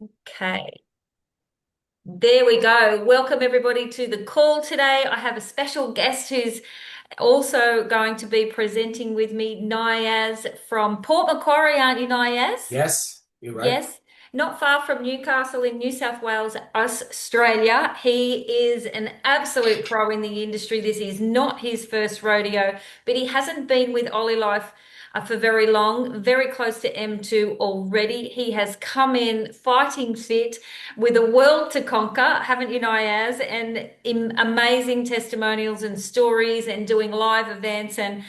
Okay, there we go. Welcome everybody to the call today. I have a special guest who's also going to be presenting with me, Niyaz from Port Macquarie, aren't you, Niyaz? Yes, you're right. Yes, not far from Newcastle in New South Wales, Australia. He is an absolute pro in the industry. This is not his first rodeo, but he hasn't been with OlyLife for very long, very close to M2 already. He has come in fighting fit with a world to conquer, haven't you, Niaz? And amazing testimonials and stories and doing live events and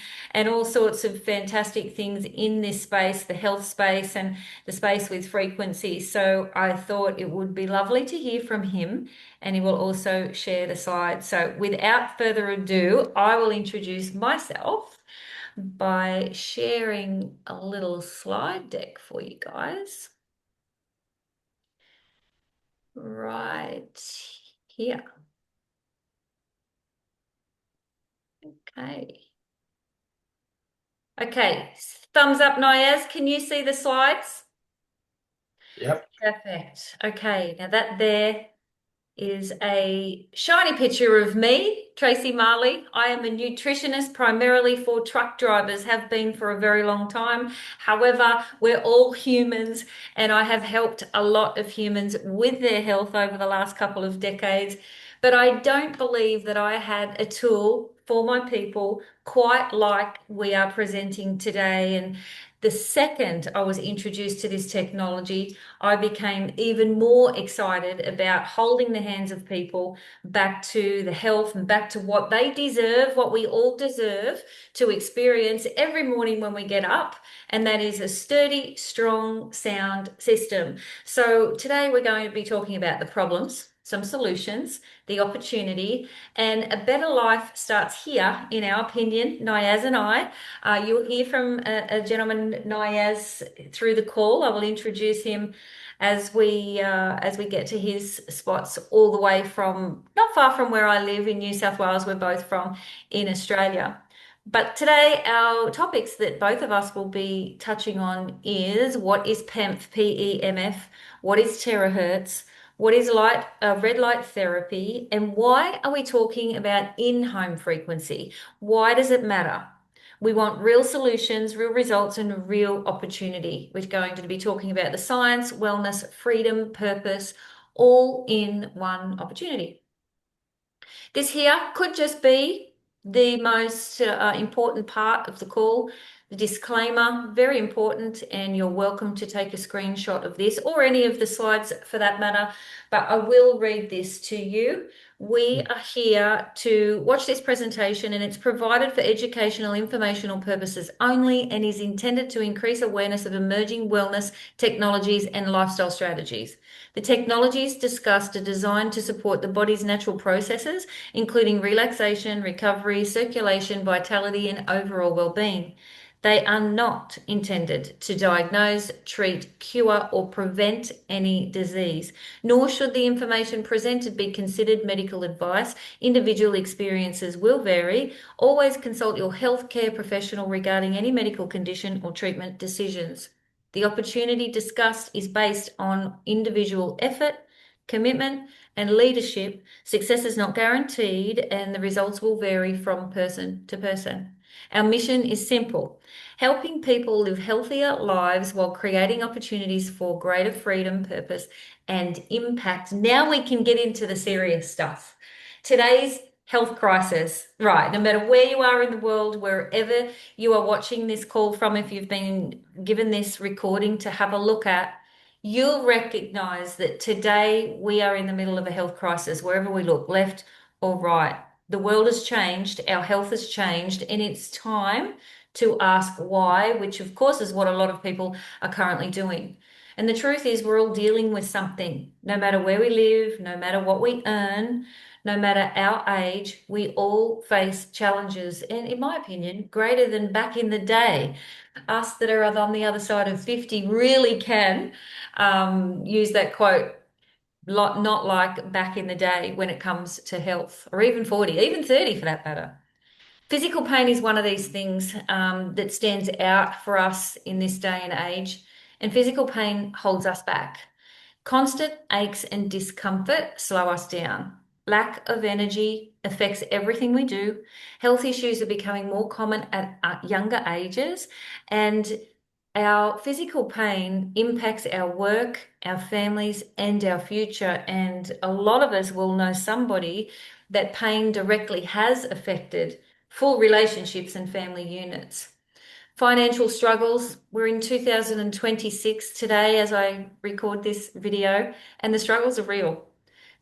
all sorts of fantastic things in this space, the health space and the space with frequency. So I thought it would be lovely to hear from him, and he will also share the slides. So without further ado, I will introduce myself by sharing a little slide deck for you guys right here. Okay. Okay. Thumbs up, Niaz. Can you see the slides? Yep. Perfect. Okay. Now that there is a shiny picture of me, Tracey Marley. I am a nutritionist primarily for truck drivers, have been for a very long time. However, we're all humans, and I have helped a lot of humans with their health over the last couple of decades. But I don't believe that I had a tool for my people quite like we are presenting today. And the second I was introduced to this technology, I became even more excited about holding the hands of people back to the health and back to what they deserve, what we all deserve to experience every morning when we get up. And that is a sturdy, strong, sound system. So today we're going to be talking about the problems, some solutions, the opportunity, and a better life starts here, in our opinion, Niyaz and I. You'll hear from a gentleman, Niyaz, through the call. I will introduce him as we get to his spots all the way from not far from where I live in New South Wales. We're both from in Australia. But today, our topics that both of us will be touching on is what is PEMF, PEMF, what is terahertz, what is red light therapy, and why are we talking about in-home frequency? Why does it matter? We want real solutions, real results, and real opportunity. We're going to be talking about the science, wellness, freedom, purpose, all in one opportunity. This here could just be the most important part of the call. The disclaimer, very important, and you're welcome to take a screenshot of this or any of the slides for that matter. But I will read this to you. We are here to watch this presentation, and it's provided for educational, informational purposes only and is intended to increase awareness of emerging wellness technologies and lifestyle strategies. The technologies discussed are designed to support the body's natural processes, including relaxation, recovery, circulation, vitality, and overall well-being. They are not intended to diagnose, treat, cure, or prevent any disease, nor should the information presented be considered medical advice. Individual experiences will vary. Always consult your healthcare professional regarding any medical condition or treatment decisions. The opportunity discussed is based on individual effort, commitment, and leadership. Success is not guaranteed, and the results will vary from person to person. Our mission is simple: helping people live healthier lives while creating opportunities for greater freedom, purpose, and impact. Now we can get into the serious stuff. Today's health crisis, right? No matter where you are in the world, wherever you are watching this call from, if you've been given this recording to have a look at, you'll recognize that today we are in the middle of a health crisis, wherever we look, left or right. The world has changed, our health has changed, and it's time to ask why, which of course is what a lot of people are currently doing. And the truth is, we're all dealing with something. No matter where we live, no matter what we earn, no matter our age, we all face challenges, and in my opinion, greater than back in the day. Us that are on the other side of 50 really can use that quote, not like back in the day when it comes to health, or even 40, even 30 for that matter. Physical pain is one of these things that stands out for us in this day and age, and physical pain holds us back. Constant aches and discomfort slow us down. Lack of energy affects everything we do. Health issues are becoming more common at younger ages, and our physical pain impacts our work, our families, and our future. And a lot of us will know somebody that pain directly has affected full relationships and family units. Financial struggles. We're in 2026 today as I record this video, and the struggles are real.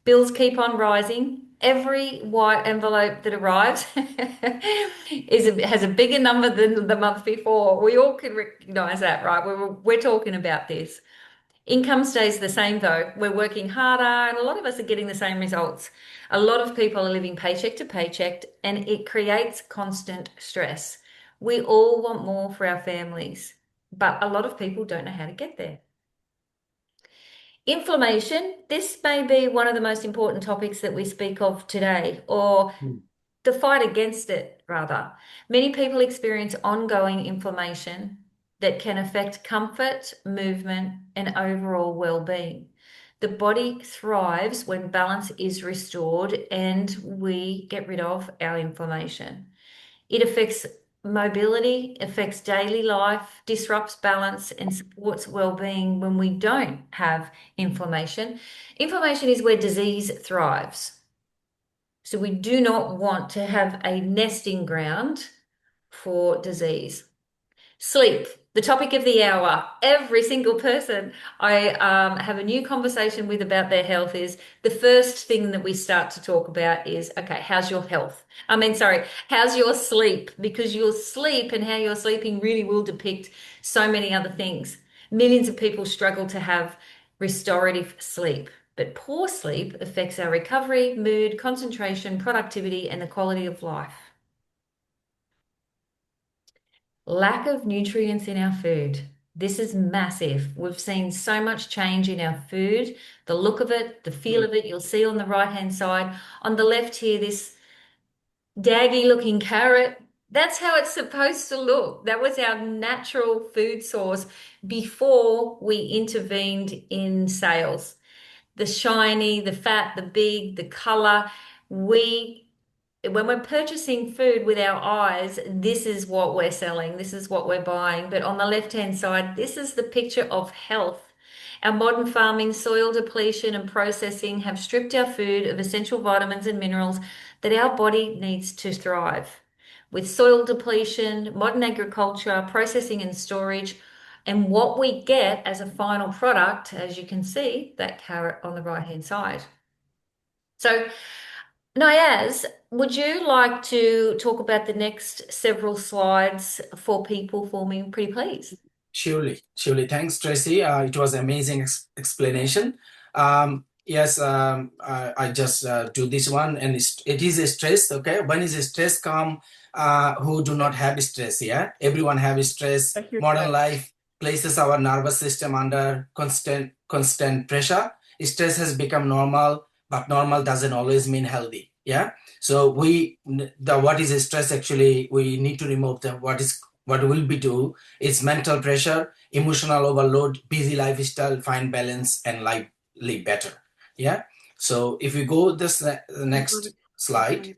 Bills keep on rising. Every white envelope that arrives has a bigger number than the month before. We all can recognize that, right? We're talking about this. Income stays the same though. We're working harder, and a lot of us are getting the same results. A lot of people are living paycheck to paycheck, and it creates constant stress. We all want more for our families, but a lot of people don't know how to get there. Inflammation, this may be one of the most important topics that we speak of today, or the fight against it, rather. Many people experience ongoing inflammation that can affect comfort, movement, and overall well-being. The body thrives when balance is restored and we get rid of our inflammation. It affects mobility, affects daily life, disrupts balance, and supports well-being when we don't have inflammation. Inflammation is where disease thrives. So we do not want to have a nesting ground for disease. Sleep, the topic of the hour. Every single person I have a new conversation with about their health is the first thing that we start to talk about is, okay, how's your health? How's your sleep? Because your sleep and how you're sleeping really will depict so many other things. Millions of people struggle to have restorative sleep, but poor sleep affects our recovery, mood, concentration, productivity, and the quality of life. Lack of nutrients in our food. This is massive. We've seen so much change in our food, the look of it, the feel of it. You'll see on the right-hand side. On the left here, this daggy looking carrot. That's how it's supposed to look. That was our natural food source before we intervened in sales. The shiny, the fat, the big, the color. When we're purchasing food with our eyes, this is what we're selling, this is what we're buying. But on the left-hand side, this is the picture of health. Our modern farming, soil depletion, and processing have stripped our food of essential vitamins and minerals that our body needs to thrive. With soil depletion, modern agriculture, processing and storage, and what we get as a final product, as you can see, that carrot on the right-hand side. So, Niyaz, would you like to talk about the next several slides for people for me, pretty please? Surely. Thanks, Tracy. It was amazing explanation. Yes, I just do this one, and it is a stress. Okay, when is a stress come? Who do not have stress? Yeah, everyone have stress. Modern life places our nervous system under constant pressure. Stress has become normal, but normal doesn't always mean healthy. Yeah. So what is stress actually? We need to remove what will be do is mental pressure, emotional overload, busy lifestyle, find balance, and live better. Yeah. So if we go the next slide,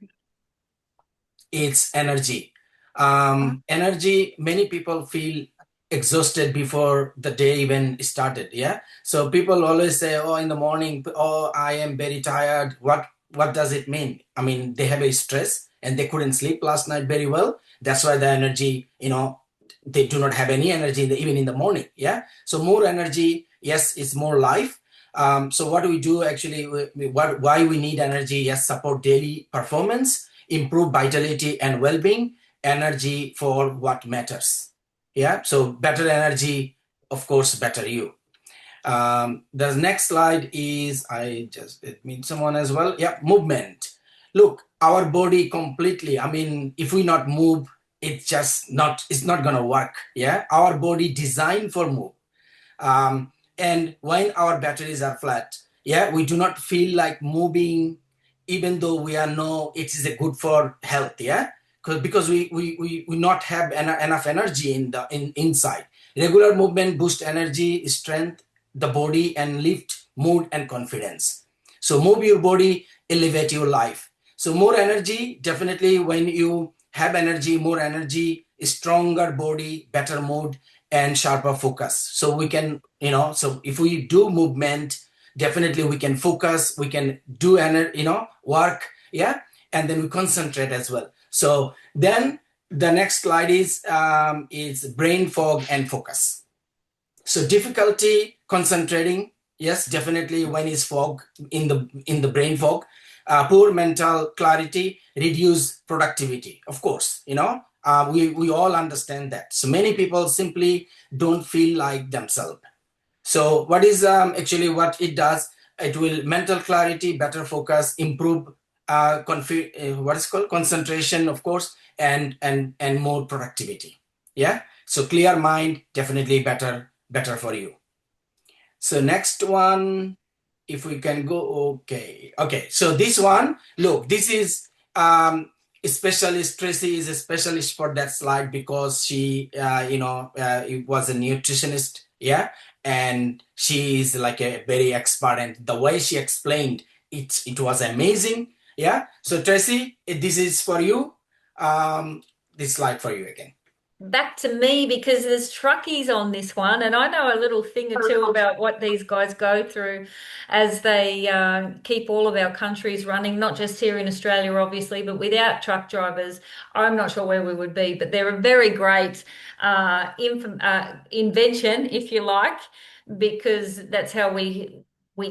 it's energy. Energy. Many people feel exhausted before the day even started. Yeah. So people always say, "Oh, in the morning, oh, I am very tired." What does it mean? I mean, they have a stress and they couldn't sleep last night very well. That's why the energy, they do not have any energy even in the morning. Yeah. So more energy, yes, it's more life. So what do we do actually? Why we need energy? Yes, support daily performance, improve vitality and well-being, energy for what matters. Yeah. So better energy, of course, better you. The next slide is, it means someone as well. Yeah, movement. Look, our body completely, if we not move, it's not gonna work. Yeah, our body designed for move. And when our batteries are flat, yeah, we do not feel like moving, even though we know it is a good for health. Yeah, because we not have enough energy inside. Regular movement boost energy, strength, the body, and lift mood, and confidence. So move your body, elevate your life. So more energy, definitely when you have energy, more energy, stronger body, better mood, and sharper focus. So we can, so if we do movement, definitely we can focus, we can do, work, yeah, and then we concentrate as well. So then the next slide is brain fog and focus. So difficulty concentrating, yes, definitely when is fog in the brain fog, poor mental clarity, reduce productivity. Of course, we all understand that. So many people simply don't feel like themselves. So what is actually what it does? It will mental clarity, better focus, improve what is called concentration, of course, and more productivity. Yeah. So clear mind, definitely better for you. So next one, if we can go, okay. So this one, look, this is a specialist. Tracy is a specialist for that slide because she, it was a nutritionist, yeah, and she is like a very expert, and the way she explained it was amazing, yeah. So Tracy, this is for you. This slide for you again. Back to me because there's truckies on this one, and I know a little thing or two about what these guys go through as they keep all of our countries running, not just here in Australia, obviously, but without truck drivers, I'm not sure where we would be. But they're a very great invention, if you like, because that's how we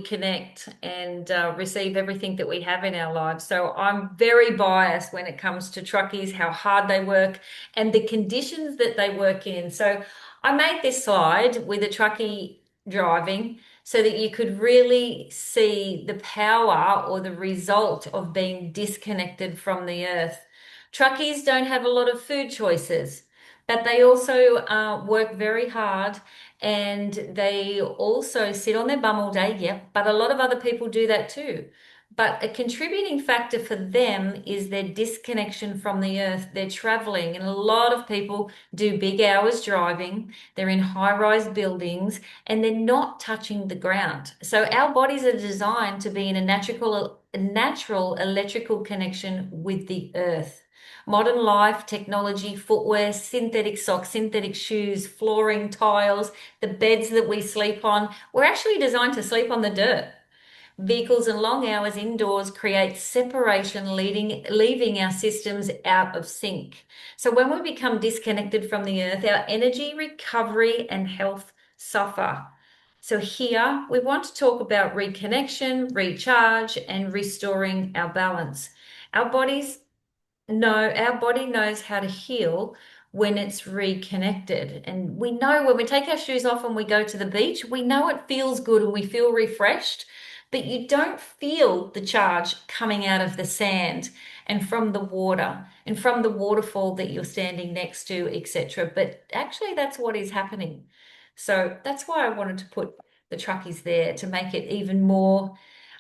connect and receive everything that we have in our lives. So I'm very biased when it comes to truckies, how hard they work and the conditions that they work in. So I made this slide with a truckie driving so that you could really see the power or the result of being disconnected from the earth. Truckies don't have a lot of food choices, but they also work very hard and they also sit on their bum all day. Yep, but a lot of other people do that too. But a contributing factor for them is their disconnection from the earth. They're traveling, and a lot of people do big hours driving. They're in high-rise buildings and they're not touching the ground. So our bodies are designed to be in a natural electrical connection with the earth. Modern life, technology, footwear, synthetic socks, synthetic shoes, flooring, tiles, the beds that we sleep on, we're actually designed to sleep on the dirt. Vehicles and long hours indoors create separation, leaving our systems out of sync. So when we become disconnected from the earth, our energy, recovery, and health suffer. So here we want to talk about reconnection, recharge, and restoring our balance. Our bodies no, our body knows how to heal when it's reconnected. And we know when we take our shoes off and we go to the beach, we know it feels good and we feel refreshed, but you don't feel the charge coming out of the sand and from the water and from the waterfall that you're standing next to, etc. But actually, that's what is happening. So that's why I wanted to put the truckies there to make it even more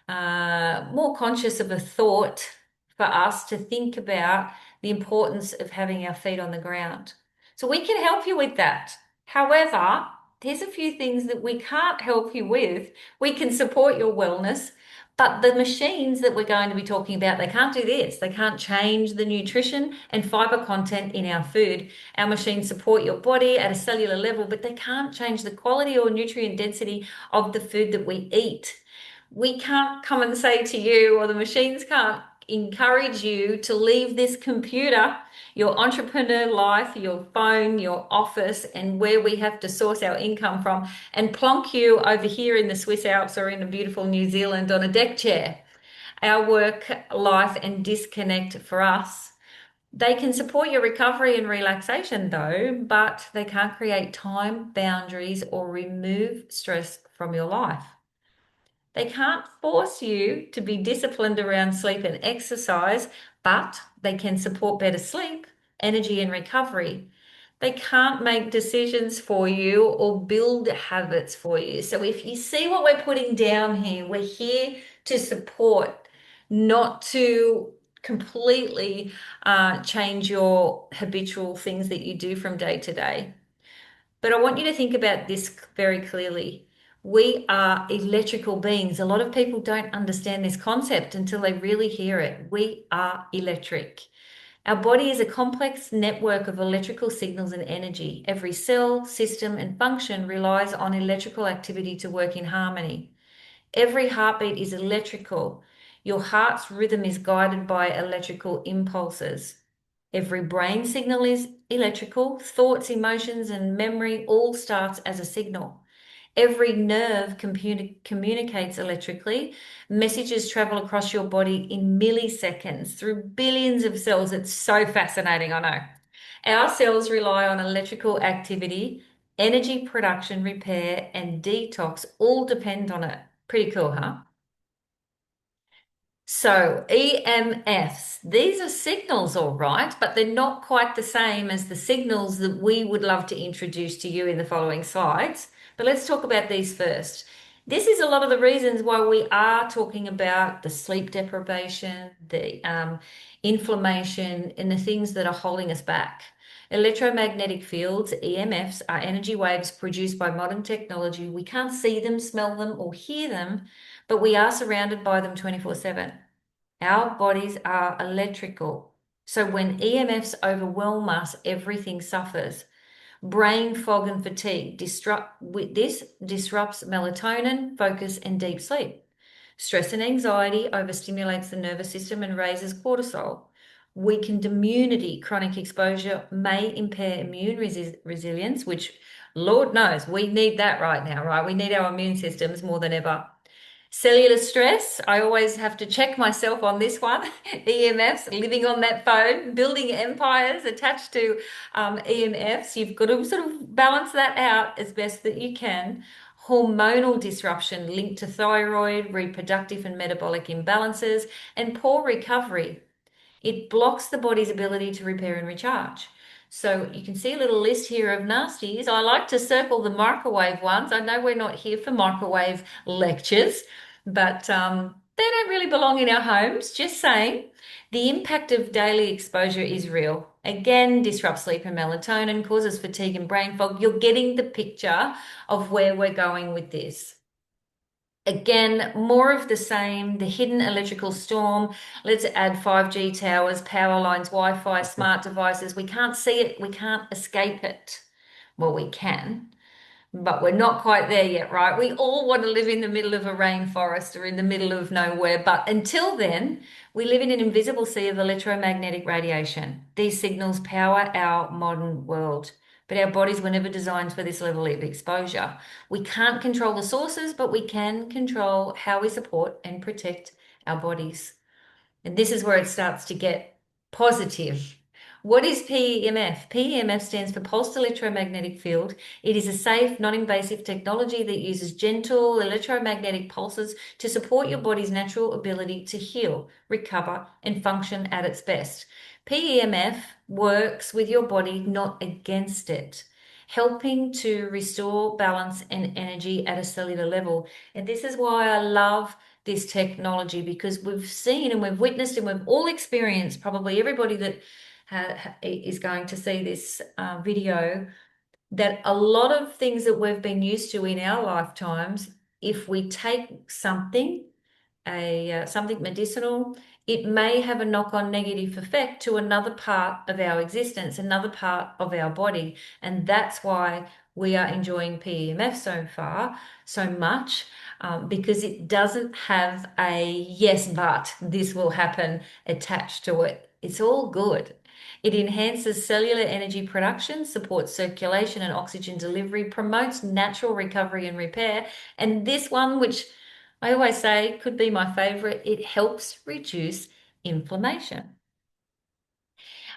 conscious of a thought for us to think about the importance of having our feet on the ground. So we can help you with that. However, there's a few things that we can't help you with. We can support your wellness, but the machines that we're going to be talking about, they can't do this. They can't change the nutrition and fiber content in our food. Our machines support your body at a cellular level, but they can't change the quality or nutrient density of the food that we eat. We can't come and say to you, or the machines can't encourage you to leave this computer, your entrepreneur life, your phone, your office, and where we have to source our income from, and plonk you over here in the Swiss Alps or in a beautiful New Zealand on a deck chair. Our work, life, and disconnect for us. They can support your recovery and relaxation, though, but they can't create time, boundaries, or remove stress from your life. They can't force you to be disciplined around sleep and exercise, but they can support better sleep, energy, and recovery. They can't make decisions for you or build habits for you. So if you see what we're putting down here, we're here to support, not to completely change your habitual things that you do from day to day. But I want you to think about this very clearly. We are electrical beings. A lot of people don't understand this concept until they really hear it. We are electric. Our body is a complex network of electrical signals and energy. Every cell, system, and function relies on electrical activity to work in harmony. Every heartbeat is electrical. Your heart's rhythm is guided by electrical impulses. Every brain signal is electrical. Thoughts, emotions, and memory all starts as a signal. Every nerve communicates electrically. Messages travel across your body in milliseconds through billions of cells. It's so fascinating, I know. Our cells rely on electrical activity, energy production, repair, and detox all depend on it. Pretty cool, huh? So EMFs, these are signals, all right, but they're not quite the same as the signals that we would love to introduce to you in the following slides. But let's talk about these first. This is a lot of the reasons why we are talking about the sleep deprivation, the inflammation, and the things that are holding us back. Electromagnetic fields, EMFs, are energy waves produced by modern technology. We can't see them, smell them, or hear them, but we are surrounded by them 24/7. Our bodies are electrical. So when EMFs overwhelm us, everything suffers. Brain fog and fatigue this disrupts melatonin, focus, and deep sleep. Stress and anxiety overstimulates the nervous system and raises cortisol. Weakened immunity, chronic exposure may impair immune resilience, which Lord knows we need that right now, right? We need our immune systems more than ever. Cellular stress, I always have to check myself on this one. EMFs, living on that phone, building empires attached to EMFs. You've got to sort of balance that out as best that you can. Hormonal disruption linked to thyroid, reproductive and metabolic imbalances, and poor recovery. It blocks the body's ability to repair and recharge. So you can see a little list here of nasties. I like to circle the microwave ones. I know we're not here for microwave lectures, but they don't really belong in our homes. Just saying. The impact of daily exposure is real. Again, disrupts sleep and melatonin, causes fatigue and brain fog. You're getting the picture of where we're going with this. Again, more of the same, the hidden electrical storm. Let's add 5G towers, power lines, Wi-Fi, smart devices. We can't see it, we can't escape it. Well, we can, but we're not quite there yet, right? We all want to live in the middle of a rainforest or in the middle of nowhere, but until then, we live in an invisible sea of electromagnetic radiation. These signals power our modern world. But our bodies were never designed for this level of exposure. We can't control the sources, but we can control how we support and protect our bodies. And this is where it starts to get positive. What is PEMF? PEMF stands for Pulsed Electromagnetic Field. It is a safe, non-invasive technology that uses gentle electromagnetic pulses to support your body's natural ability to heal, recover, and function at its best. PEMF works with your body, not against it, helping to restore balance and energy at a cellular level. And this is why I love this technology, because we've seen and we've witnessed and we've all experienced, probably everybody that is going to see this video, that a lot of things that we've been used to in our lifetimes, if we take something, something medicinal, it may have a knock-on negative effect to another part of our existence, another part of our body. And that's why we are enjoying PEMF so far, so much, because it doesn't have a yes, but this will happen attached to it. It's all good. It enhances cellular energy production, supports circulation and oxygen delivery, promotes natural recovery and repair. And this one, which I always say could be my favorite, it helps reduce inflammation.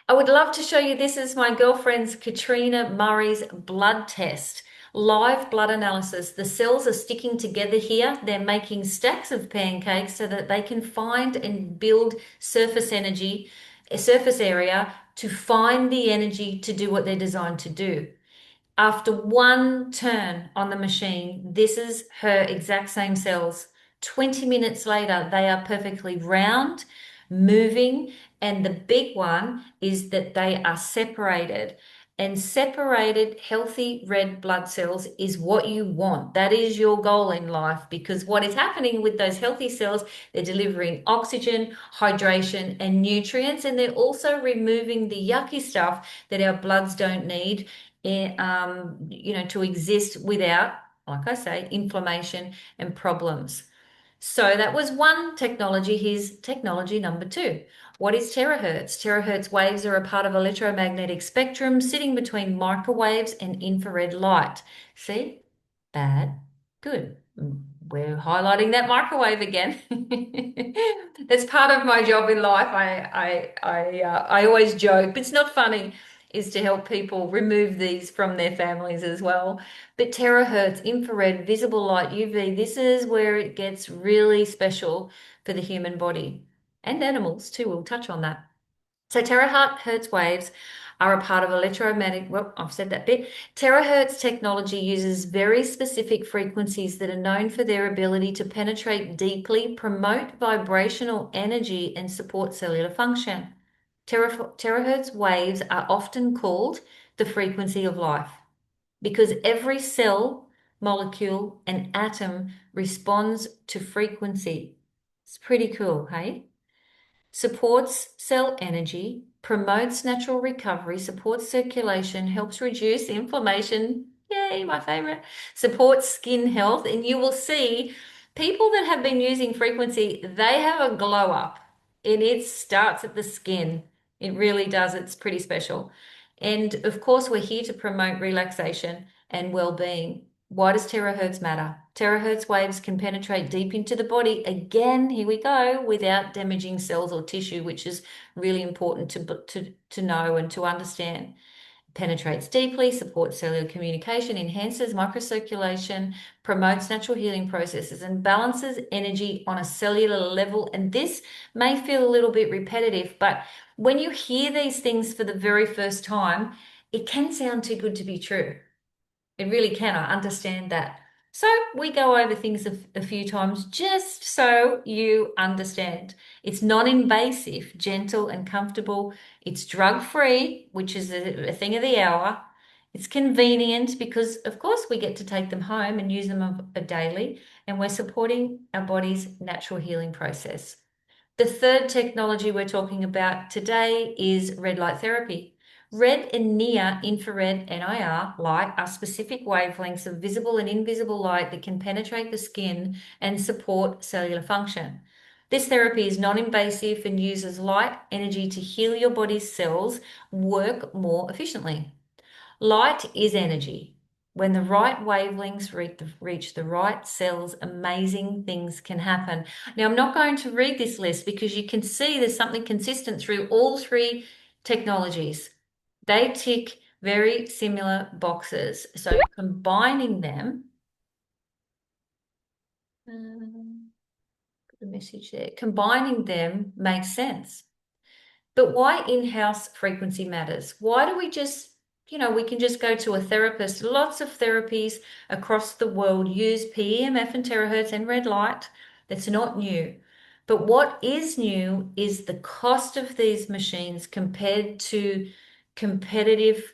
I would love to show you, this is my girlfriend's Katrina Murray's blood test. Live blood analysis. The cells are sticking together here. They're making stacks of pancakes so that they can find and build surface energy, a surface area to find the energy to do what they're designed to do. After one turn on the machine, this is her exact same cells. 20 minutes later, they are perfectly round, moving, and the big one is that they are separated. And separated healthy red blood cells is what you want. That is your goal in life, because what is happening with those healthy cells, they're delivering oxygen, hydration, and nutrients, and they're also removing the yucky stuff that our bloods don't need, to exist without, like I say, inflammation and problems. So that was one technology. Here's technology number two. What is terahertz? Terahertz waves are a part of electromagnetic spectrum sitting between microwaves and infrared light. See? Bad, good. We're highlighting that microwave again. That's part of my job in life. I always joke, but it's not funny, is to help people remove these from their families as well. But terahertz, infrared, visible light, UV, this is where it gets really special for the human body and animals too. We'll touch on that. So terahertz waves are a part of electromagnetic, well, I've said that bit. Terahertz technology uses very specific frequencies that are known for their ability to penetrate deeply, promote vibrational energy, and support cellular function. Terahertz waves are often called the frequency of life because every cell, molecule, and atom responds to frequency. It's pretty cool, hey? Supports cell energy, promotes natural recovery, supports circulation, helps reduce inflammation. Yay, my favorite. Supports skin health. And you will see people that have been using frequency, they have a glow up, and it starts at the skin. It really does. It's pretty special. And of course, we're here to promote relaxation and well-being. Why does terahertz matter? Terahertz waves can penetrate deep into the body. Again, here we go, without damaging cells or tissue, which is really important to know and to understand. Penetrates deeply, supports cellular communication, enhances microcirculation, promotes natural healing processes, and balances energy on a cellular level. And this may feel a little bit repetitive, but when you hear these things for the very first time, it can sound too good to be true. It really can. I understand that. So we go over things a few times just so you understand. It's non-invasive, gentle and comfortable. It's drug-free, which is a thing of the hour. It's convenient because, of course, we get to take them home and use them daily, and we're supporting our body's natural healing process. The third technology we're talking about today is red light therapy. Red and near infrared NIR light are specific wavelengths of visible and invisible light that can penetrate the skin and support cellular function. This therapy is non-invasive and uses light energy to heal your body's cells work more efficiently. Light is energy. When the right wavelengths reach the right cells, amazing things can happen. Now, I'm not going to read this list because you can see there's something consistent through all three technologies. They tick very similar boxes. So combining them, put a message there, combining them makes sense. But why in-house frequency matters? Why do we just, we can just go to a therapist. Lots of therapies across the world use PEMF and terahertz and red light. That's not new. But what is new is the cost of these machines compared to competitive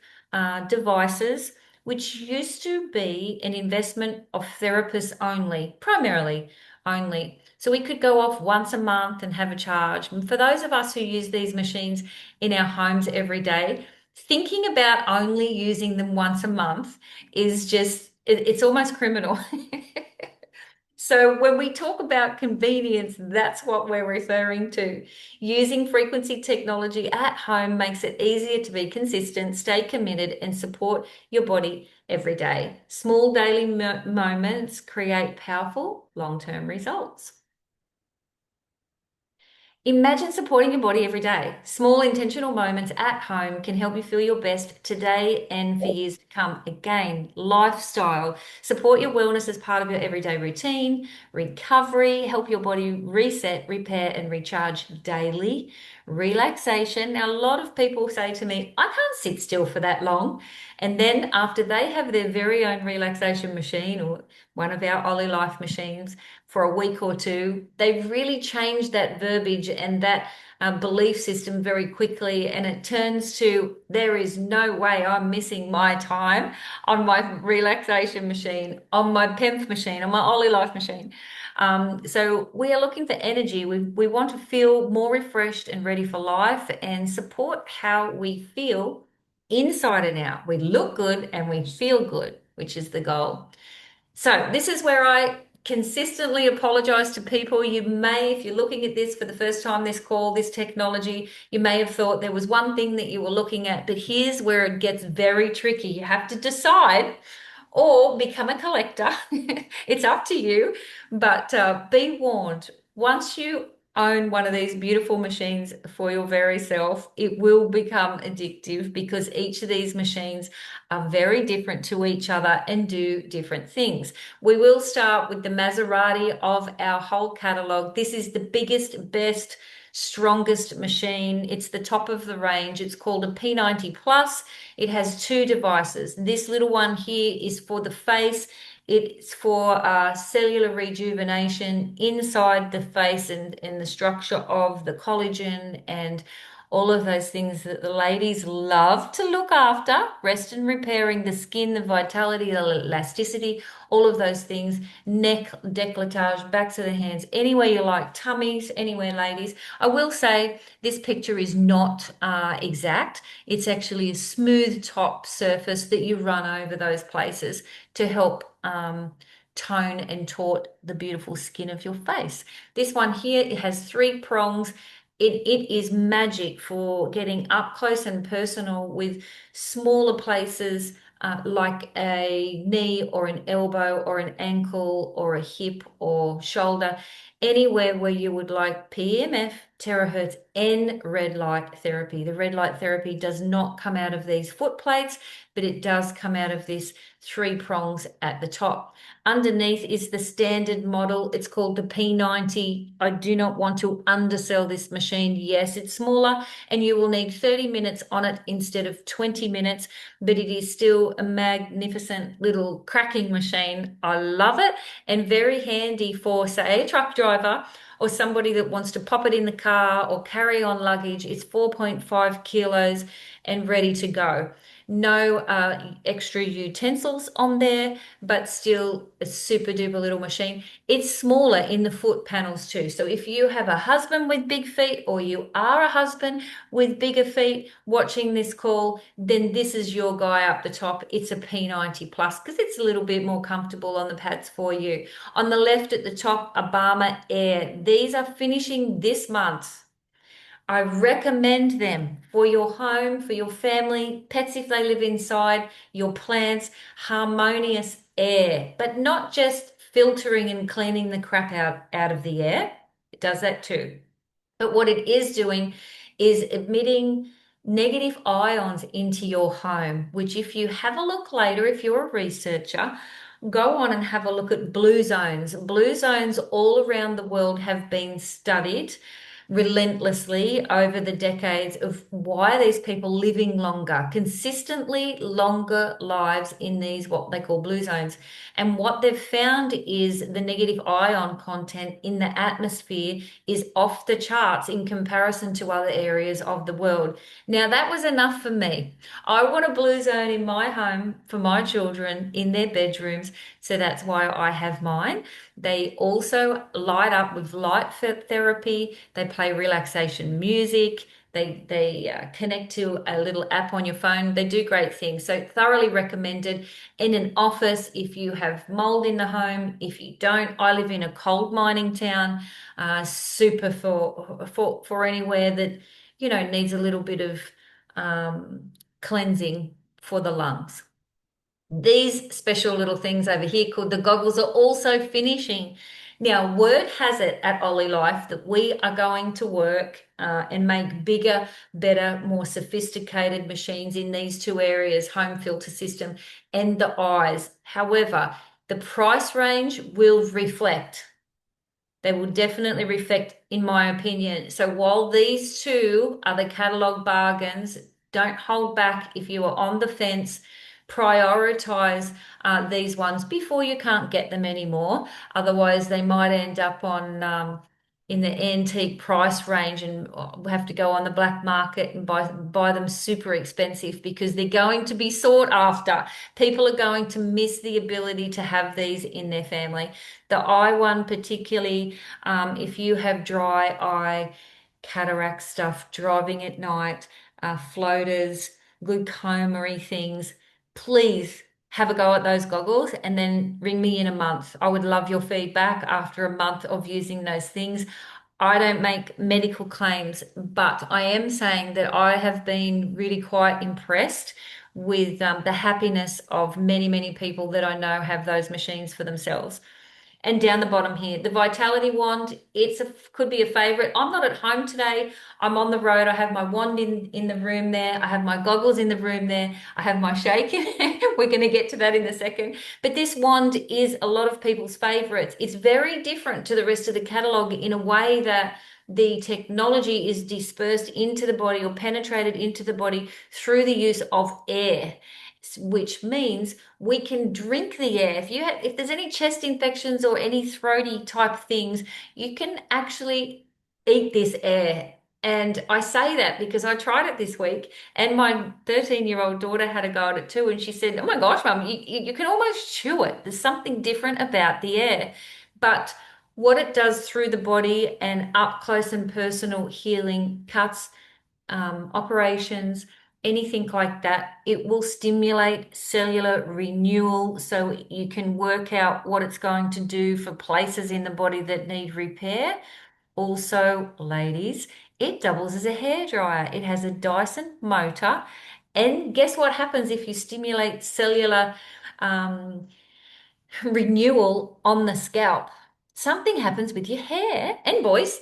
devices, which used to be an investment of therapists only, primarily only. So we could go off once a month and have a charge. And for those of us who use these machines in our homes every day, thinking about only using them once a month is just, it's almost criminal. So when we talk about convenience, that's what we're referring to. Using frequency technology at home makes it easier to be consistent, stay committed, and support your body every day. Small daily moments create powerful long-term results. Imagine supporting your body every day. Small intentional moments at home can help you feel your best today and for years to come. Again, lifestyle. Support your wellness as part of your everyday routine. Recovery. Help your body reset, repair, and recharge daily. Relaxation. Now, a lot of people say to me, I can't sit still for that long. And then after they have their very own relaxation machine or one of our OlyLife machines, for a week or two, they've really changed that verbiage and that belief system very quickly, and it turns to there is no way I'm missing my time on my relaxation machine, on my PEMF machine, on my OlyLife machine. So we are looking for energy. We want to feel more refreshed and ready for life and support how we feel inside and out. We look good and we feel good, which is the goal. So this is where I consistently apologize to people. You may, if you're looking at this for the first time, this call, this technology, you may have thought there was one thing that you were looking at, but here's where it gets very tricky. You have to decide or become a collector. It's up to you, but be warned. Once you own one of these beautiful machines for your very self, it will become addictive because each of these machines are very different to each other and do different things. We will start with the Maserati of our whole catalog. This is the biggest, best, strongest machine. It's the top of the range. It's called a P90 Plus. It has two devices. This little one here is for the face. It's for cellular rejuvenation inside the face and the structure of the collagen and all of those things that the ladies love to look after, rest and repairing the skin, the vitality, the elasticity, all of those things, neck, décolletage, backs of the hands, anywhere you like, tummies, anywhere, ladies. I will say this picture is not exact. It's actually a smooth top surface that you run over those places to help tone and taut the beautiful skin of your face. This one here, it has three prongs. It is magic for getting up close and personal with smaller places like a knee or an elbow or an ankle or a hip or shoulder, anywhere where you would like PEMF, terahertz, and red light therapy. The red light therapy does not come out of these foot plates, but it does come out of this three prongs at the top. Underneath is the standard model. It's called the P90. I do not want to undersell this machine. Yes, it's smaller and you will need 30 minutes on it instead of 20 minutes, but it is still a magnificent little cracking machine. I love it and very handy for, say, a truck driver or somebody that wants to pop it in the car or carry on luggage. It's 4.5 kilos and ready to go. No extra utensils on there, but still a super duper little machine. It's smaller in the foot panels too. So if you have a husband with big feet or you are a husband with bigger feet watching this call, then this is your guy up the top. It's a P90 Plus because it's a little bit more comfortable on the pads for you. On the left at the top, Obama Air. These are finishing this month. I recommend them for your home, for your family, pets if they live inside, your plants, harmonious air, but not just filtering and cleaning the crap out of the air. It does that too. But what it is doing is emitting negative ions into your home, which if you have a look later, if you're a researcher, go on and have a look at blue zones. Blue zones all around the world have been studied relentlessly over the decades of why are these people living longer, consistently longer lives in these what they call blue zones. And what they've found is the negative ion content in the atmosphere is off the charts in comparison to other areas of the world. Now, that was enough for me. I want a blue zone in my home for my children in their bedrooms, so that's why I have mine. They also light up with light therapy. They play relaxation music. They connect to a little app on your phone. They do great things. So thoroughly recommended in an office if you have mold in the home. If you don't, I live in a coal mining town. Super for anywhere that needs a little bit of cleansing for the lungs. These special little things over here called the goggles are also finishing. Now, word has it at OlyLife that we are going to work and make bigger, better, more sophisticated machines in these two areas, home filter system and the eyes. However, the price range will reflect. They will definitely reflect, in my opinion. So while these two are the catalog bargains, don't hold back if you are on the fence. Prioritize these ones before you can't get them anymore. Otherwise, they might end up on, in the antique price range and have to go on the black market and buy them super expensive because they're going to be sought after. People are going to miss the ability to have these in their family. The eye one particularly, if you have dry eye, cataract stuff, driving at night, floaters, glaucoma things, please have a go at those goggles and then ring me in a month. I would love your feedback after a month of using those things. I don't make medical claims, but I am saying that I have been really quite impressed with the happiness of many, many people that I know have those machines for themselves. And down the bottom here, the Vitality wand, could be a favorite. I'm not at home today. I'm on the road. I have my wand in the room there. I have my goggles in the room there. I have my shake. We're going to get to that in a second. But this wand is a lot of people's favorites. It's very different to the rest of the catalog in a way that the technology is dispersed into the body or penetrated into the body through the use of air, which means we can drink the air. If there's any chest infections or any throaty type things, you can actually eat this air. And I say that because I tried it this week, and my 13-year-old daughter had a go at it too, and she said, "Oh my gosh, Mum, you can almost chew it. There's something different about the air." But what it does through the body and up close and personal healing, cuts, operations, anything like that, it will stimulate cellular renewal so you can work out what it's going to do for places in the body that need repair. Also, ladies, it doubles as a hairdryer. It has a Dyson motor. And guess what happens if you stimulate cellular um, renewal on the scalp? Something happens with your hair and voice.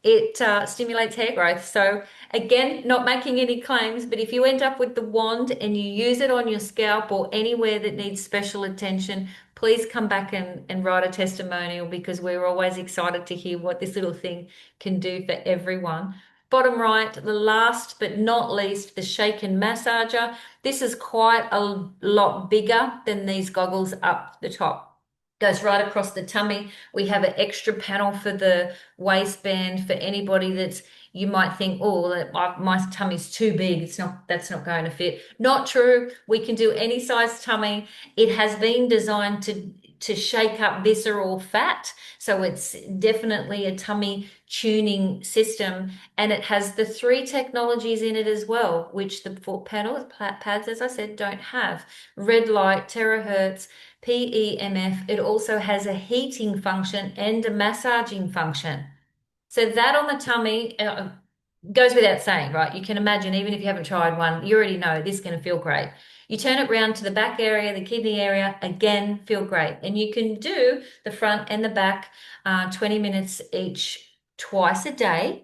It stimulates hair growth. So again, not making any claims, but if you end up with the wand and you use it on your scalp or anywhere that needs special attention, please come back and write a testimonial because we're always excited to hear what this little thing can do for everyone. Bottom right, the last but not least, the shaken massager. This is quite a lot bigger than these goggles up the top. Goes right across the tummy. We have an extra panel for the waistband for anybody that's, you might think, oh, my tummy's too big. That's not going to fit. Not true. We can do any size tummy. It has been designed to shake up visceral fat. So it's definitely a tummy tuning system. And it has the 3 technologies in it as well, which the foot pads, as I said, don't have. Red light, terahertz, PEMF. It also has a heating function and a massaging function. So that on the tummy goes without saying, right? You can imagine, even if you haven't tried one, you already know this is going to feel great. You turn it round to the back area, the kidney area, again, feel great. And you can do the front and the back 20 minutes each, twice a day.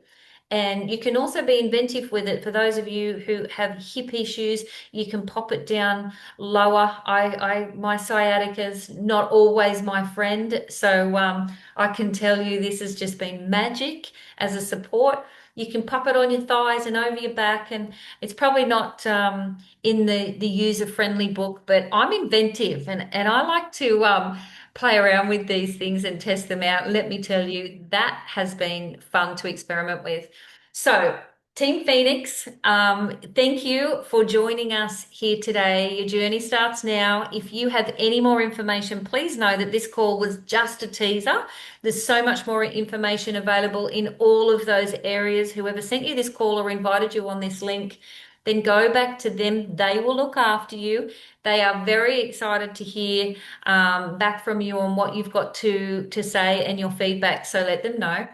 And you can also be inventive with it. For those of you who have hip issues, you can pop it down lower. My sciatica's not always my friend, so I can tell you this has just been magic as a support. You can pop it on your thighs and over your back, and it's probably not in the user-friendly book, but I'm inventive and I like to play around with these things and test them out. Let me tell you, that has been fun to experiment with. So, Team Phoenix, thank you for joining us here today. Your journey starts now. If you have any more information, please know that this call was just a teaser. There's so much more information available in all of those areas. Whoever sent you this call or invited you on this link, then go back to them. They will look after you. They are very excited to hear back from you on what you've got to say and your feedback. So let them know.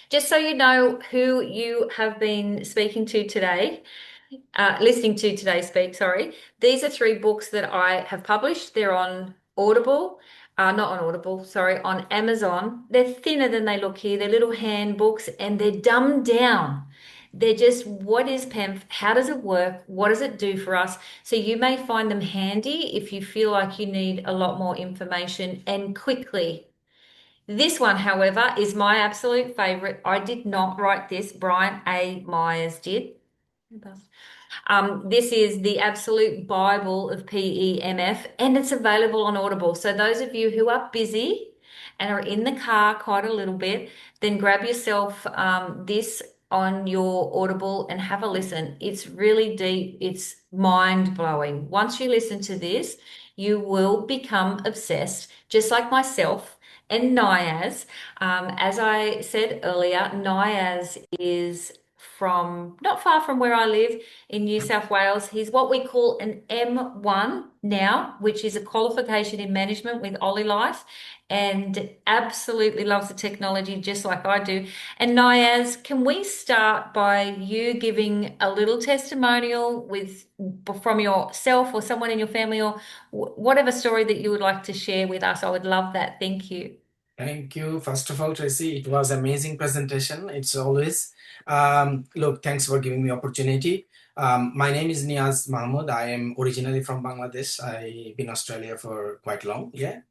Just so you know who you have been speaking to today, listening to today speak, sorry. These are 3 books that I have published. They're on Audible, not on Audible, sorry, on Amazon. They're thinner than they look here. They're little handbooks and they're dumbed down. They're just, what is PEMF? How does it work? What does it do for us? So you may find them handy if you feel like you need a lot more information and quickly. This one, however, is my absolute favorite. I did not write this. Brian A. Myers did. This is the absolute Bible of PEMF and it's available on Audible. So those of you who are busy and are in the car quite a little bit, then grab yourself this on your Audible and have a listen. It's really deep, it's mind blowing. Once you listen to this, you will become obsessed, just like myself and Niyaz. As I said earlier, Niyaz is from not far from where I live in New South Wales. He's what we call an M1 now, which is a qualification in management with OlyLife, and absolutely loves the technology just like I do. And Niyaz, can we start by you giving a little testimonial from yourself or someone in your family, or whatever story that you would like to share with us? I would love that. Thank you. Thank you. First of all, Tracy, it was amazing presentation. It's always. Look, thanks for giving me opportunity. My name is Niyaz Mahmud. I am originally from Bangladesh. I've been Australia for quite long. Yeah.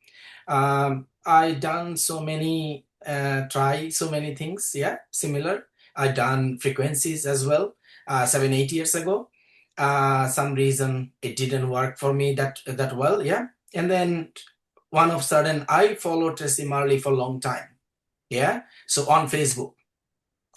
I done so many, try so many things. Yeah, similar. I done frequencies as well. 7, 8 years ago. Some reason it didn't work for me that well. Yeah, and then one of sudden I followed Tracey Marley for a long time. Yeah. So on Facebook,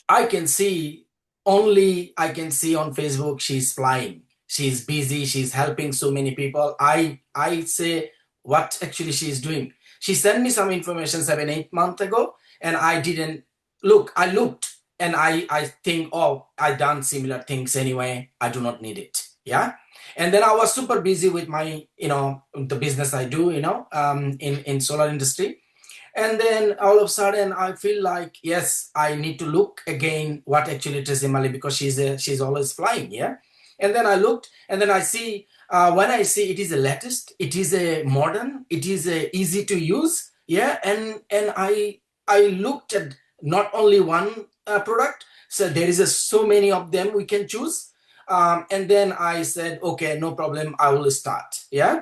I can see I can see on Facebook she's flying. She's busy, she's helping so many people. I say what actually she's doing. She sent me some information 7, 8 months ago, and I didn't look. I looked and I think, oh, I done similar things anyway. I do not need it. Yeah. And then I was super busy with my, the business I do, in solar industry. And then all of a sudden I feel like, yes, I need to look again what actually Tracy Mali, because she's always flying. Yeah. And then I looked, and then I see, when I see it is a latest, it is a modern, it is a easy to use. Yeah. And I looked at not only one product. So there is so many of them we can choose. And then I said, okay, no problem, I will start. Yeah.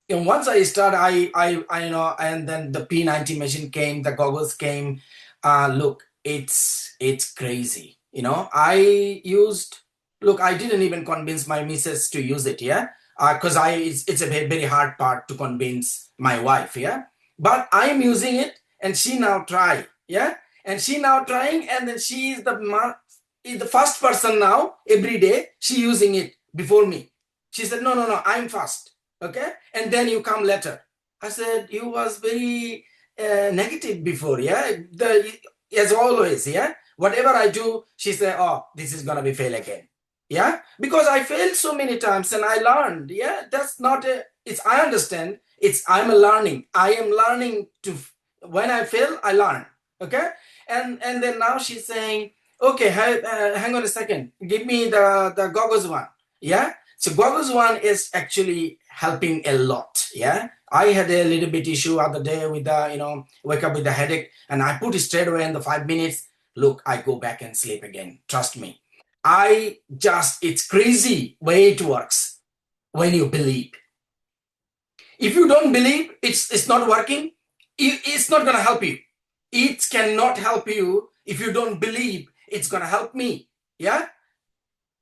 And once I start, and then the P90 machine came, the goggles came. Look, it's crazy. I used, look, I didn't even convince my missus to use it, yeah, because it's a very, very hard part to convince my wife, yeah. But I'm using it, and she now try, yeah, and she now trying, and then she is the first person now every day she using it before me. She said, no, no, no, I'm first. Okay. And then you come later. I said, you was very negative before. Yeah. As always. Yeah. Whatever I do, she said, oh, this is going to be fail again. Yeah. Because I failed so many times and I learned. Yeah. That's not I understand. I'm a learning. I am learning when I fail, I learn. Okay. And then now she's saying, okay, hang on a second. Give me the goggles one. Yeah. So goggles one is actually helping a lot. Yeah. I had a little bit issue other day with wake up with the headache, and I put it straight away in the 5 minutes. Look, I go back and sleep again. Trust me. It's crazy way it works when you believe. If you don't believe it's not working, it's not going to help you. It cannot help you if you don't believe it's going to help me. Yeah.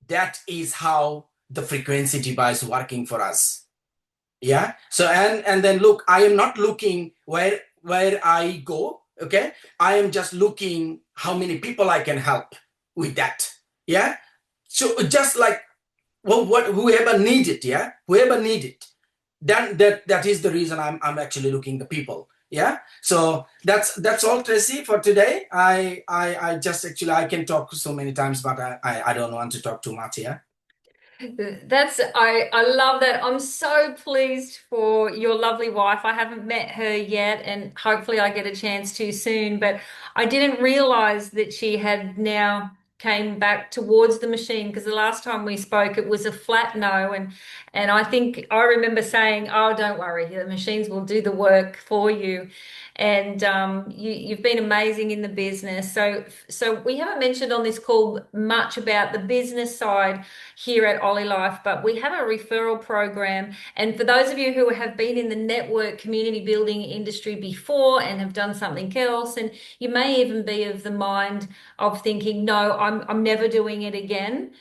That is how the frequency device working for us. Yeah. So and then look, I am not looking where I go. Okay. I am just looking how many people I can help with that. Yeah. So just like whoever need it. Yeah. Whoever need it. Then that is the reason I'm actually looking the people. Yeah. So that's all, Tracy, for today. I just actually I can talk so many times, but I don't want to talk too much. Yeah. I love that. I'm so pleased for your lovely wife. I haven't met her yet, and hopefully I get a chance to soon, but I didn't realize that she had now came back towards the machine, because the last time we spoke it was a flat no, and I think I remember saying, oh, don't worry, the machines will do the work for you. And you've been amazing in the business. So we haven't mentioned on this call much about the business side here at OlyLife, but we have a referral program. And for those of you who have been in the network community building industry before and have done something else, and you may even be of the mind of thinking, no, I'm never doing it again.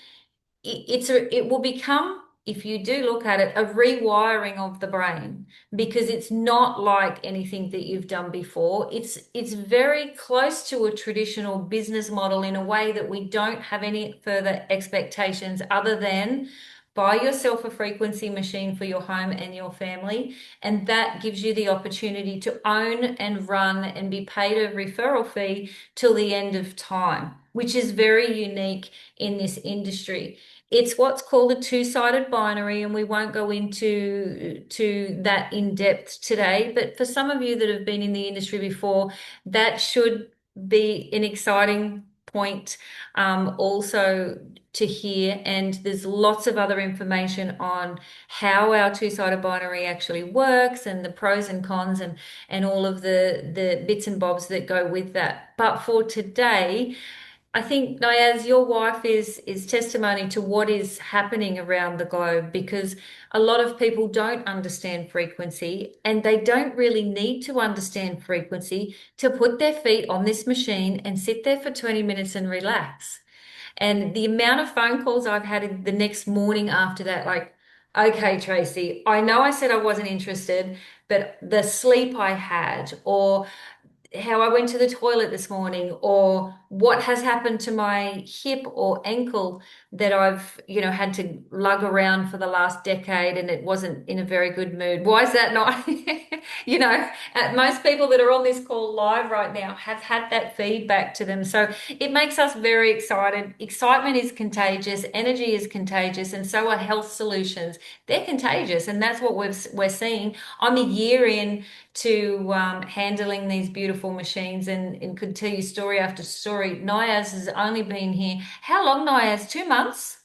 It will become if you do look at it, a rewiring of the brain because it's not like anything that you've done before. It's very close to a traditional business model in a way that we don't have any further expectations other than buy yourself a frequency machine for your home and your family, and that gives you the opportunity to own and run and be paid a referral fee till the end of time, which is very unique in this industry. It's what's called a two-sided binary, and we won't go into that in depth today. But for some of you that have been in the industry before, that should be an exciting point also to hear. And there's lots of other information on how our two-sided binary actually works and the pros and cons and all of the bits and bobs that go with that. But for today, I think, Niyaz, your wife is testimony to what is happening around the globe because a lot of people don't understand frequency and they don't really need to understand frequency to put their feet on this machine and sit there for 20 minutes and relax. And the amount of phone calls I've had the next morning after that, like, okay, Tracey, I know I said I wasn't interested, but the sleep I had, or how I went to the toilet this morning, or what has happened to my hip or ankle that I've, had to lug around for the last decade and it wasn't in a very good mood. Why is that not? Most people that are on this call live right now have had that feedback to them. So it makes us very excited. Excitement is contagious, energy is contagious, and so are health solutions. They're contagious, and that's what we're seeing. I'm a year in to handling these beautiful machines and could tell you story after story. Niyaz has only been here. How long, Niyaz? 2 months?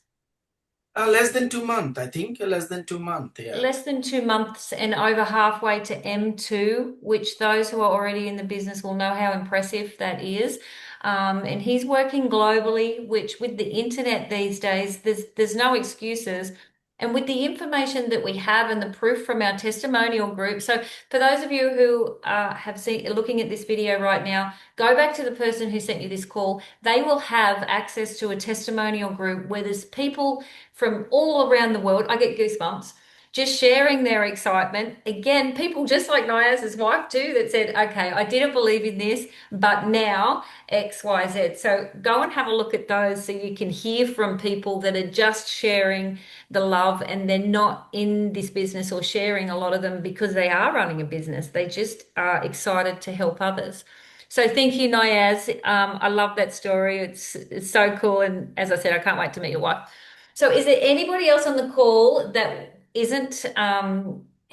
Less than 2 months, I think. Less than 2 months. Yeah. Less than 2 months and over halfway to M2, which those who are already in the business will know how impressive that is. And he's working globally, which with the internet these days, there's no excuses. And with the information that we have and the proof from our testimonial group. So for those of you who have seen looking at this video right now, go back to the person who sent you this call. They will have access to a testimonial group where there's people from all around the world. I get goosebumps just sharing their excitement. Again, people just like Niyaz's wife too that said, okay, I didn't believe in this, but now X, Y, Z. So go and have a look at those so you can hear from people that are just sharing the love and they're not in this business or sharing a lot of them because they are running a business. They just are excited to help others. So thank you, Niyaz. I love that story. It's so cool. And as I said, I can't wait to meet your wife. So is there anybody else on the call that isn't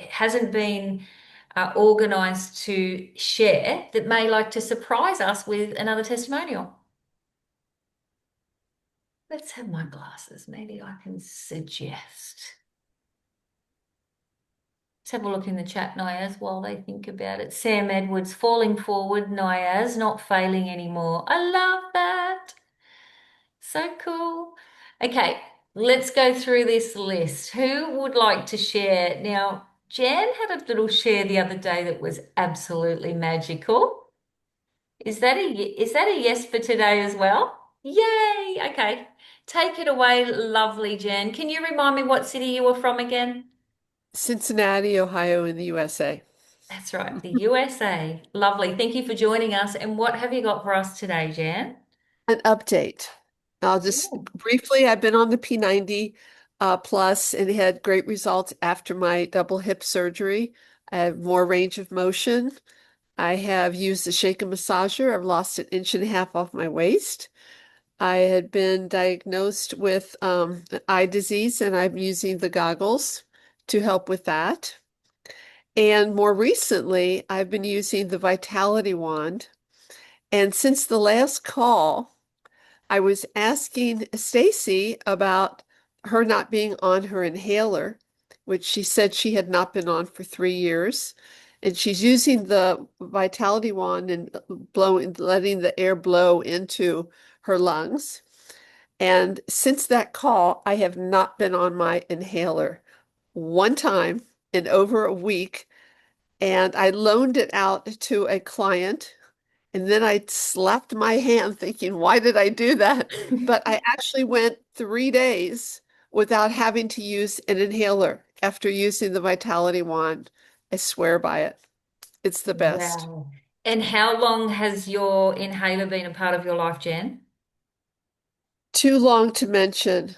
hasn't been organized to share that may like to surprise us with another testimonial? Let's have my glasses. Maybe I can suggest. Let's have a look in the chat, Niyaz, while they think about it. Sam Edwards, falling forward, Niyaz, not failing anymore. I love that. So cool. Okay, let's go through this list. Who would like to share? Now, Jan had a little share the other day that was absolutely magical. Is that a yes for today as well? Yay! Okay. Take it away, lovely Jan. Can you remind me what city you were from again? Cincinnati, Ohio, in the USA. That's right, the USA. Lovely. Thank you for joining us. And what have you got for us today, Jan? An update. I'll just Ooh. briefly, I've been on the P90 plus and had great results after my double hip surgery. I have more range of motion. I have used the Shaken massager. I've lost an inch and a half off my waist. I had been diagnosed with eye disease, and I'm using the goggles to help with that. And more recently, I've been using the Vitality Wand. And since the last call, I was asking Stacy about her not being on her inhaler, which she said she had not been on for 3 years. And she's using the Vitality Wand and blowing, letting the air blow into her lungs. And since that call, I have not been on my inhaler one time in over a week. And I loaned it out to a client, and then I slapped my hand thinking, why did I do that? But I actually went 3 days without having to use an inhaler after using the Vitality Wand. I swear by it. It's the best. Wow. And how long has your inhaler been a part of your life, Jan? Too long to mention.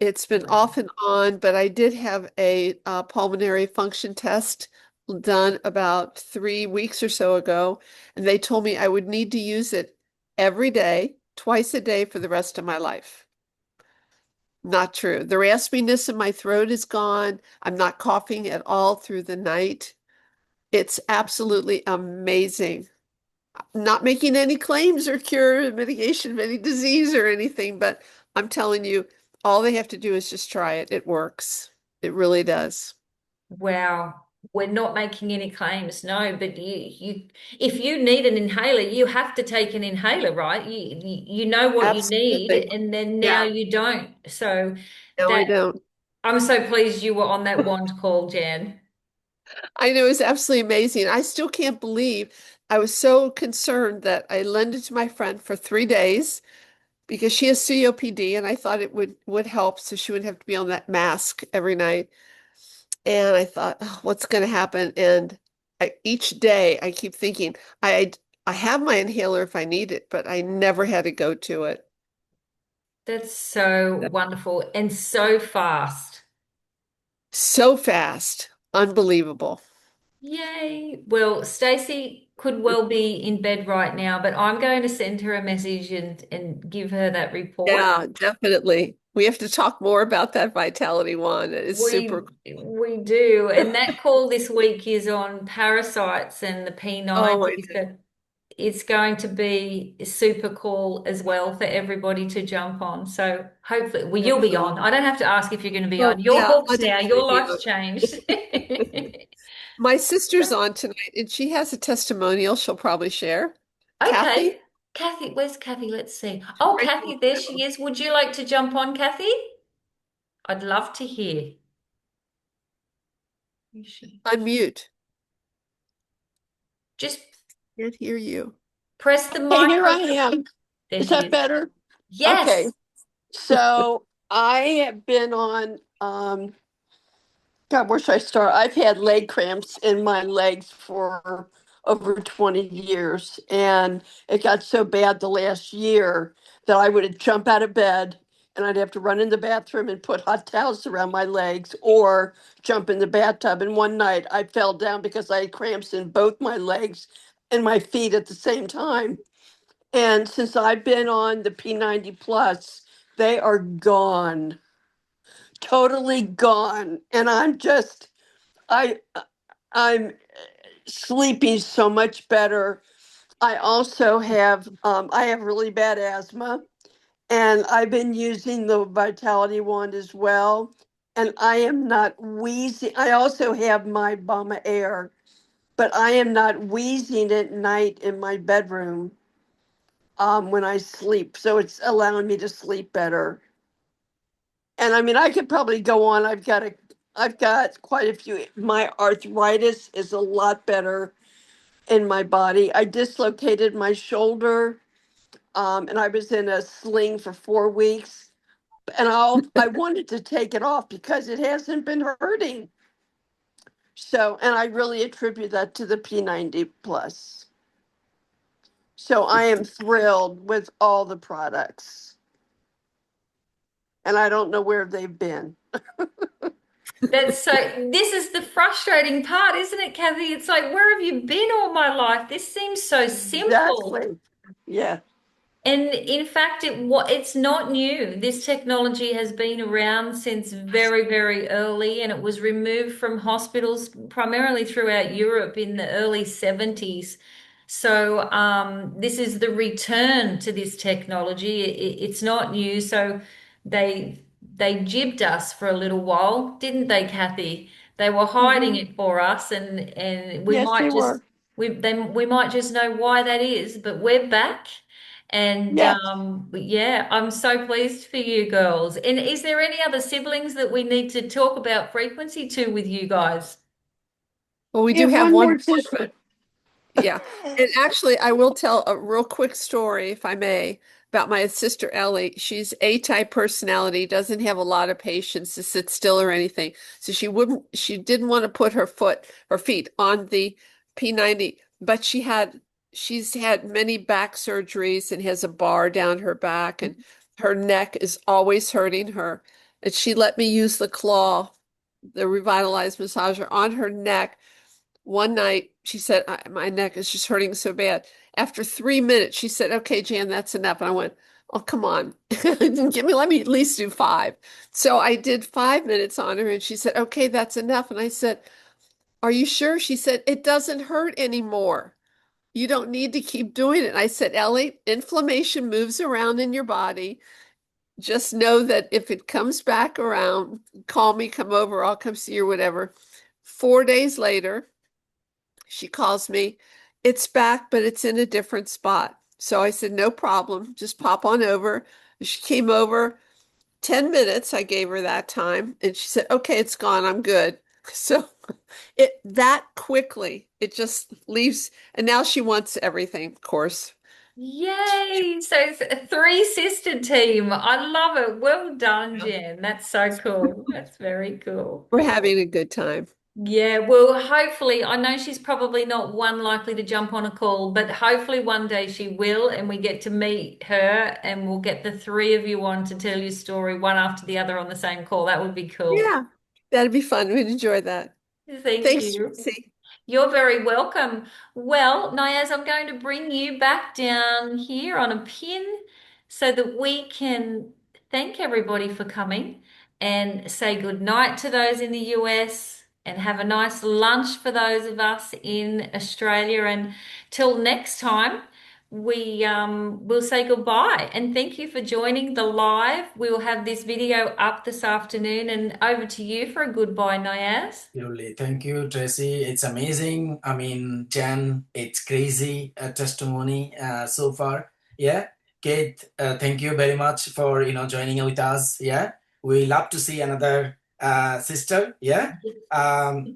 It's been Wow. off and on, but I did have a pulmonary function test done about 3 weeks or so ago, and they told me I would need to use it every day, twice a day for the rest of my life. Not true. The raspiness in my throat is gone. I'm not coughing at all through the night. It's absolutely amazing. Not making any claims or cure or mitigation of any disease or anything, but I'm telling you, all they have to do is just try it. It works. It really does. Wow. We're not making any claims, no, but you if you need an inhaler, you have to take an inhaler, right? You know what you need, Absolutely. and then now Yeah. you don't. So No, I that don't. I'm so pleased you were on that wand call, Jan. I know it's absolutely amazing. I still can't believe I was so concerned that I lent it to my friend for 3 days because she has COPD and I thought it would help so she wouldn't have to be on that mask every night. And I thought, oh, what's going to happen? And each day I keep thinking, I I have my inhaler if I need it, but I never had to go to it. That's so wonderful and so fast. So fast. Unbelievable. Yay. Well, Stacey could well be in bed right now, but I'm going to send her a message and give her that report. Yeah, definitely. We have to talk more about that Vitality one. It is super We do. And that call this week is on parasites and the Oh my P90. So it's going to be a super call as well for everybody to jump on. So hopefully, well, you'll be on. Excellent. I don't have to ask if you're going to be on. Well, You're yeah, hooked I'll now. definitely Your be life's on. changed. My sister's on tonight and she has a testimonial she'll probably share. Okay. Kathy, Kathy, where's Kathy? Let's see. she's Oh, right Kathy, there she now. is. Would you like to jump on, Kathy? I'd love to hear. Where is she? Unmute. Just Can't hear you. press the Okay, here I microphone. am. There Is she that is. better? Okay. Yes. So I have been on, God, where should I start? I've had leg cramps in my legs for over 20 years. And it got so bad the last year that I would jump out of bed and I'd have to run in the bathroom and put hot towels around my legs or jump in the bathtub. And one night I fell down because I had cramps in both my legs and my feet at the same time. And since I've been on the P90 Plus, they are gone, totally gone. And I, I'm sleeping so much better. I also I have really bad asthma, and I've been using the Vitality Wand as well. And I am not wheezing. I also have my Bama Air, but I am not wheezing at night in my bedroom when I sleep. So it's allowing me to sleep better. And I mean, I could probably go on. I've got quite a few. My arthritis is a lot better in my body. I dislocated my shoulder, and I was in a sling for 4 weeks. And I wanted to take it off because it hasn't been hurting. So, and I really attribute that to the P90 Plus. So I am thrilled with all the products. And I don't know where they've been. That's so, this is the frustrating part, isn't it, Kathy? It's like, where have you been all my life? This seems so simple. Exactly. Yeah. And in fact, it's not new. This technology has been around since very, very early, and it was removed from hospitals primarily throughout Europe in the early 70s. So this is the return to this technology. It's not new. So they they jibbed us for a little while, didn't they, Kathy? They were hiding Hmm. it for us, and we Yes, they might just were. we might just know why that is. But we're back. And Yes. yeah, I'm so pleased for you girls. And is there any other siblings that we need to talk about frequency to with you guys? Well, we We do have have one one more more, sister. Yeah. And actually, I will tell a real quick story, if I may, about my sister Ellie. She's A-type personality, doesn't have a lot of patience to sit still or anything. So she didn't want to put her feet on the P90, but she's had many back surgeries and has a bar down her back, and her neck is always hurting her. And she let me use the claw, the revitalized massager on her neck. One night, she said, my neck is just hurting so bad. After 3 minutes, she said, okay, Jan, that's enough. And I went, oh, come on. Let me at least do 5. So I did 5 minutes on her, and she said, okay, that's enough. And I said, are you sure? She said, it doesn't hurt anymore. You don't need to keep doing it. And I said, Ellie, inflammation moves around in your body. Just know that if it comes back around, call me, come over, I'll come see you, or whatever. 4 days later, she calls me, it's back, but it's in a different spot. So I said, no problem, just pop on over. She came over, 10 minutes, I gave her that time, and she said, okay, it's gone, I'm good. So it that quickly, it just leaves, and now she wants everything, of course. Yay! So a three-sister team. I love it. Well done, Jen. That's so cool. That's very cool. We're having a good time. Yeah, well, hopefully, I know she's probably not one likely to jump on a call, but hopefully one day she will, and we get to meet her, and we'll get the three of you on to tell your story one after the other on the same call. That would be cool. Yeah, that'd be fun. We'd enjoy that. Thank Thanks, you. Tracy. You're very welcome. Well, Niyaz, I'm going to bring you back down here on a pin so that we can thank everybody for coming and say good night to those in the US and have a nice lunch for those of us in Australia. And till next time, we'll say goodbye and thank you for joining the live. We will have this video up this afternoon, and over to you for a goodbye, Niyaz. Absolutely. Thank you, Tracy. It's amazing. I mean, Jan, it's crazy testimony so far. Yeah. Kate, thank you very much for, joining with us. Yeah. We love to see another sister. Yeah.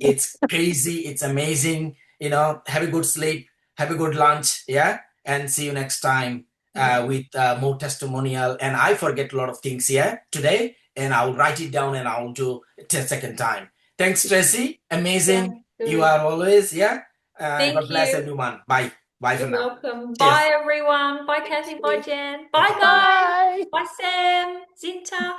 It's crazy. It's amazing. Have a good sleep. Have a good lunch. Yeah. And see you next time with more testimonial. And I forget a lot of things. Yeah. Today. And I'll write it down and I'll do it a second time. Thanks, Tracy. Sounds Amazing. You good. are always, yeah. God Thank bless you. everyone. Bye. Bye for You're now. welcome. Cheers. Bye, everyone. Bye, Kathy. Bye, Jen. Bye, Okay, bye. guys. Bye. Bye, Sam. Zinta.